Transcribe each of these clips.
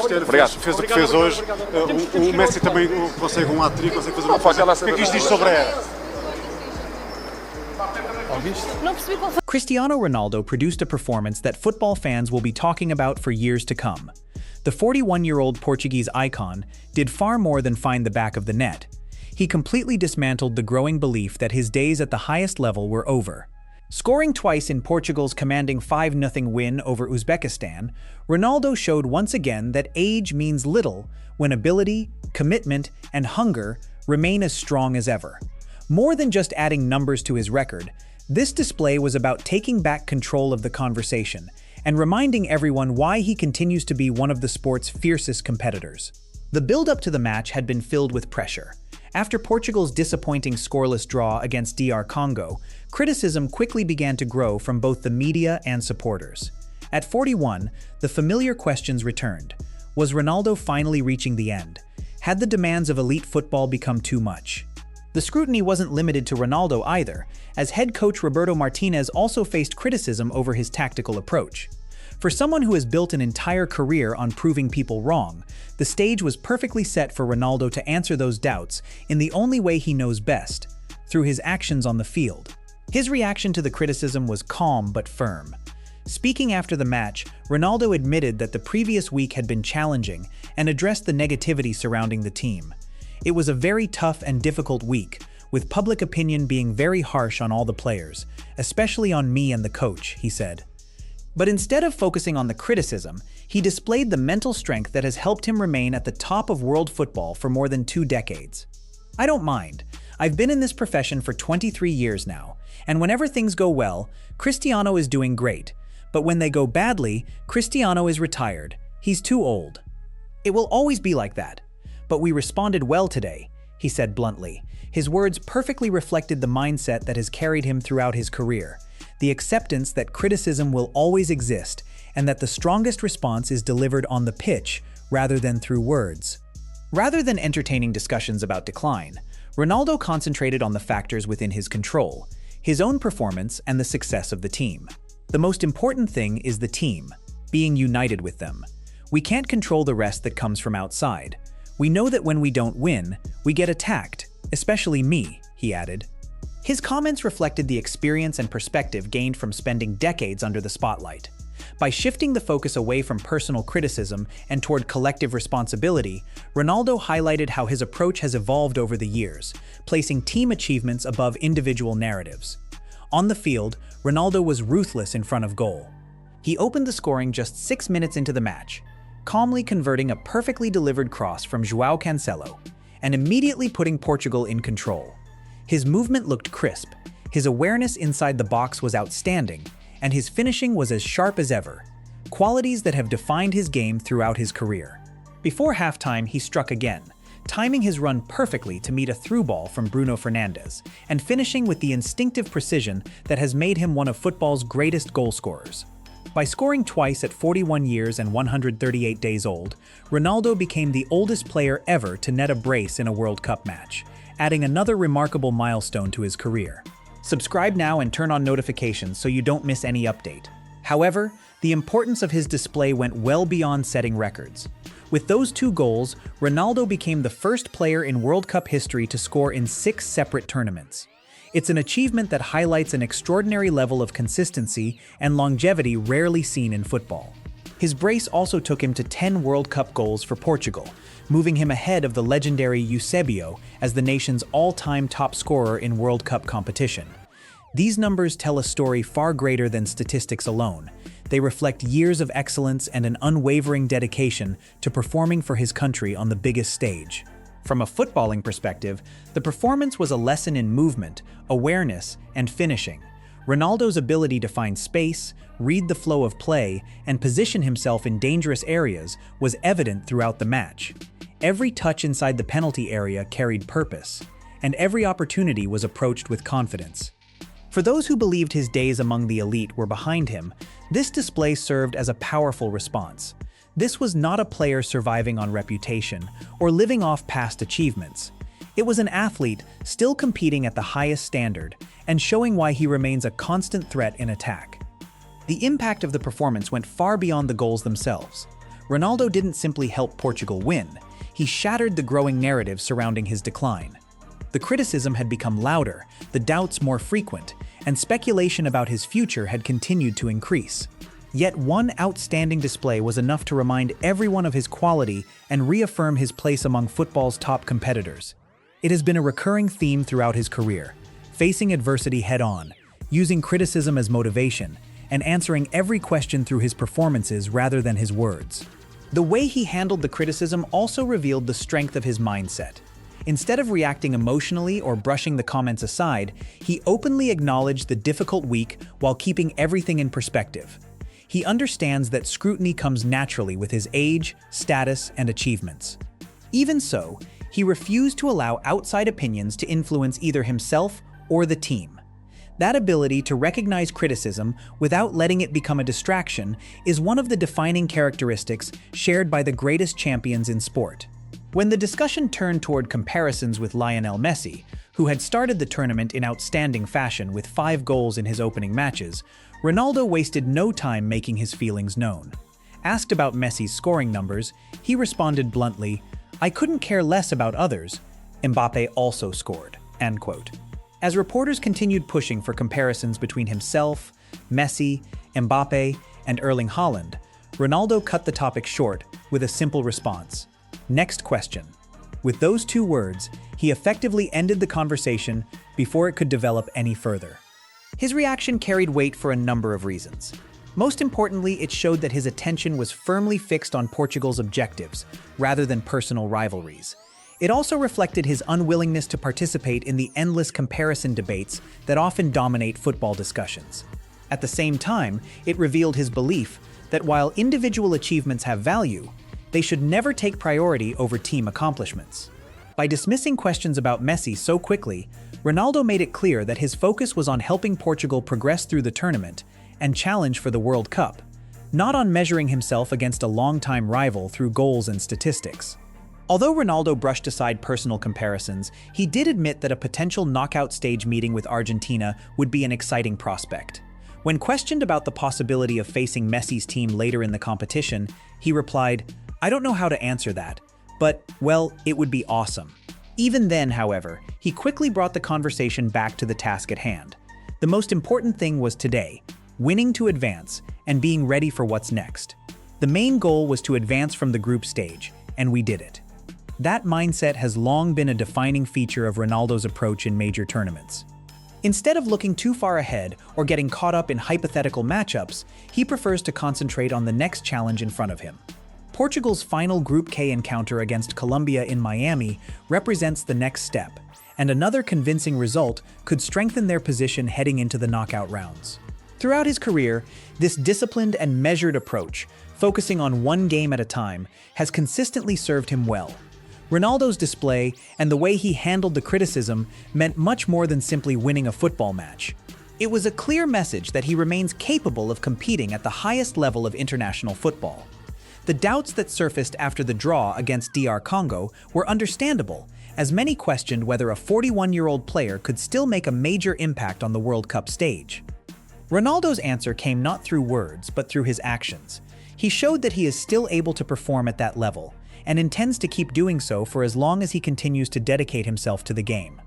Cristiano fez o que fez hoje. O Messi também consegue um hat-trick, consegue fazer uma coisa. O que é que isto diz sobre ela? Cristiano Ronaldo produced a performance that football fans will be talking about for years to come. The 41-year-old Portuguese icon did far more than find the back of the net. He completely dismantled the growing belief that his days at the highest level were over. Scoring twice in Portugal's commanding 5-0 win over Uzbekistan, Ronaldo showed once again that age means little when ability, commitment, and hunger remain as strong as ever. More than just adding numbers to his record, this display was about taking back control of the conversation and reminding everyone why he continues to be one of the sport's fiercest competitors. The build-up to the match had been filled with pressure. After Portugal's disappointing scoreless draw against DR Congo, criticism quickly began to grow from both the media and supporters. At 41, the familiar questions returned. Was Ronaldo finally reaching the end? Had the demands of elite football become too much? The scrutiny wasn't limited to Ronaldo either, as head coach Roberto Martinez also faced criticism over his tactical approach. For someone who has built an entire career on proving people wrong, the stage was perfectly set for Ronaldo to answer those doubts in the only way he knows best, through his actions on the field. His reaction to the criticism was calm but firm. Speaking after the match, Ronaldo admitted that the previous week had been challenging and addressed the negativity surrounding the team. It was a very tough and difficult week, with public opinion being very harsh on all the players, especially on me and the coach, he said. But instead of focusing on the criticism, he displayed the mental strength that has helped him remain at the top of world football for more than 2 decades. I don't mind. I've been in this profession for 23 years now, and whenever things go well, Cristiano is doing great. But when they go badly, Cristiano is retired. He's too old. It will always be like that. But we responded well today, he said bluntly. His words perfectly reflected the mindset that has carried him throughout his career, the acceptance that criticism will always exist and that the strongest response is delivered on the pitch rather than through words. Rather than entertaining discussions about decline, Ronaldo concentrated on the factors within his control, his own performance and the success of the team. The most important thing is the team, being united with them. We can't control the rest that comes from outside. We know that when we don't win, we get attacked, especially me, he added. His comments reflected the experience and perspective gained from spending decades under the spotlight. By shifting the focus away from personal criticism and toward collective responsibility, Ronaldo highlighted how his approach has evolved over the years, placing team achievements above individual narratives. On the field, Ronaldo was ruthless in front of goal. He opened the scoring just 6 minutes into the match, calmly converting a perfectly delivered cross from João Cancelo, and immediately putting Portugal in control. His movement looked crisp, his awareness inside the box was outstanding, and his finishing was as sharp as ever, qualities that have defined his game throughout his career. Before halftime, he struck again, timing his run perfectly to meet a through ball from Bruno Fernandes, and finishing with the instinctive precision that has made him one of football's greatest goal scorers. By scoring twice at 41 years and 138 days old, Ronaldo became the oldest player ever to net a brace in a World Cup match, adding another remarkable milestone to his career. Subscribe now and turn on notifications so you don't miss any update. However, the importance of his display went well beyond setting records. With those 2 goals, Ronaldo became the first player in World Cup history to score in 6 separate tournaments. It's an achievement that highlights an extraordinary level of consistency and longevity rarely seen in football. His brace also took him to 10 World Cup goals for Portugal, moving him ahead of the legendary Eusebio as the nation's all-time top scorer in World Cup competition. These numbers tell a story far greater than statistics alone. They reflect years of excellence and an unwavering dedication to performing for his country on the biggest stage. From a footballing perspective, the performance was a lesson in movement, awareness, and finishing. Ronaldo's ability to find space, read the flow of play, and position himself in dangerous areas was evident throughout the match. Every touch inside the penalty area carried purpose, and every opportunity was approached with confidence. For those who believed his days among the elite were behind him, this display served as a powerful response. This was not a player surviving on reputation or living off past achievements. It was an athlete still competing at the highest standard and showing why he remains a constant threat in attack. The impact of the performance went far beyond the goals themselves. Ronaldo didn't simply help Portugal win, he shattered the growing narrative surrounding his decline. The criticism had become louder, the doubts more frequent, and speculation about his future had continued to increase. Yet one outstanding display was enough to remind everyone of his quality and reaffirm his place among football's top competitors. It has been a recurring theme throughout his career, facing adversity head-on, using criticism as motivation, and answering every question through his performances rather than his words. The way he handled the criticism also revealed the strength of his mindset. Instead of reacting emotionally or brushing the comments aside, he openly acknowledged the difficult week while keeping everything in perspective. He understands that scrutiny comes naturally with his age, status, and achievements. Even so, he refused to allow outside opinions to influence either himself or the team. That ability to recognize criticism without letting it become a distraction is one of the defining characteristics shared by the greatest champions in sport. When the discussion turned toward comparisons with Lionel Messi, who had started the tournament in outstanding fashion with 5 goals in his opening matches, Ronaldo wasted no time making his feelings known. Asked about Messi's scoring numbers, he responded bluntly, "I couldn't care less about others. Mbappe also scored." End quote. As reporters continued pushing for comparisons between himself, Messi, Mbappe, and Erling Haaland, Ronaldo cut the topic short with a simple response: "Next question." With those 2 words, he effectively ended the conversation before it could develop any further. His reaction carried weight for a number of reasons. Most importantly, it showed that his attention was firmly fixed on Portugal's objectives, rather than personal rivalries. It also reflected his unwillingness to participate in the endless comparison debates that often dominate football discussions. At the same time, it revealed his belief that while individual achievements have value, they should never take priority over team accomplishments. By dismissing questions about Messi so quickly, Ronaldo made it clear that his focus was on helping Portugal progress through the tournament and challenge for the World Cup, not on measuring himself against a longtime rival through goals and statistics. Although Ronaldo brushed aside personal comparisons, he did admit that a potential knockout stage meeting with Argentina would be an exciting prospect. When questioned about the possibility of facing Messi's team later in the competition, he replied, "I don't know how to answer that, but, well, it would be awesome." Even then, however, he quickly brought the conversation back to the task at hand. The most important thing was today, winning to advance and being ready for what's next. The main goal was to advance from the group stage, and we did it. That mindset has long been a defining feature of Ronaldo's approach in major tournaments. Instead of looking too far ahead or getting caught up in hypothetical matchups, he prefers to concentrate on the next challenge in front of him. Portugal's final Group K encounter against Colombia in Miami represents the next step, and another convincing result could strengthen their position heading into the knockout rounds. Throughout his career, this disciplined and measured approach, focusing on one game at a time, has consistently served him well. Ronaldo's display and the way he handled the criticism meant much more than simply winning a football match. It was a clear message that he remains capable of competing at the highest level of international football. The doubts that surfaced after the draw against DR Congo were understandable, as many questioned whether a 41-year-old player could still make a major impact on the World Cup stage. Ronaldo's answer came not through words, but through his actions. He showed that he is still able to perform at that level, and intends to keep doing so for as long as he continues to dedicate himself to the game.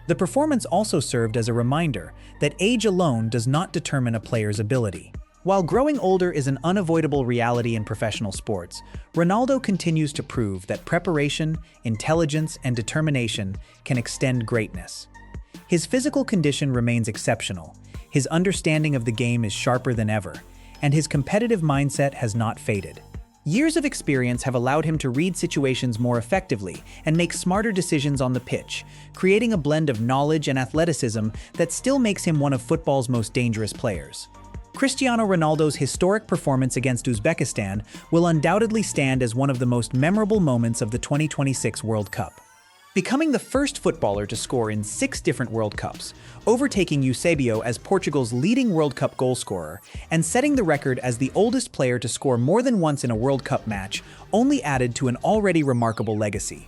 The performance also served as a reminder that age alone does not determine a player's ability. While growing older is an unavoidable reality in professional sports, Ronaldo continues to prove that preparation, intelligence, and determination can extend greatness. His physical condition remains exceptional, his understanding of the game is sharper than ever, and his competitive mindset has not faded. Years of experience have allowed him to read situations more effectively and make smarter decisions on the pitch, creating a blend of knowledge and athleticism that still makes him one of football's most dangerous players. Cristiano Ronaldo's historic performance against Uzbekistan will undoubtedly stand as one of the most memorable moments of the 2026 World Cup. Becoming the first footballer to score in 6 different World Cups, overtaking Eusebio as Portugal's leading World Cup goalscorer, and setting the record as the oldest player to score more than once in a World Cup match only added to an already remarkable legacy.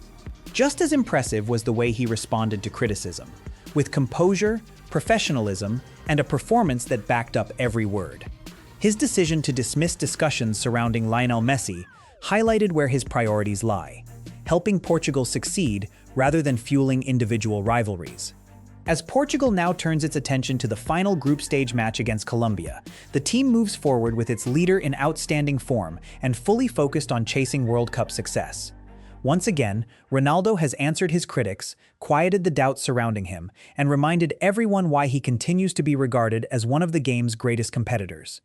Just as impressive was the way he responded to criticism, with composure, professionalism, and a performance that backed up every word. His decision to dismiss discussions surrounding Lionel Messi, highlighted where his priorities lie, helping Portugal succeed rather than fueling individual rivalries. As Portugal now turns its attention to the final group stage match against Colombia, the team moves forward with its leader in outstanding form and fully focused on chasing World Cup success. Once again, Ronaldo has answered his critics, quieted the doubts surrounding him, and reminded everyone why he continues to be regarded as one of the game's greatest competitors.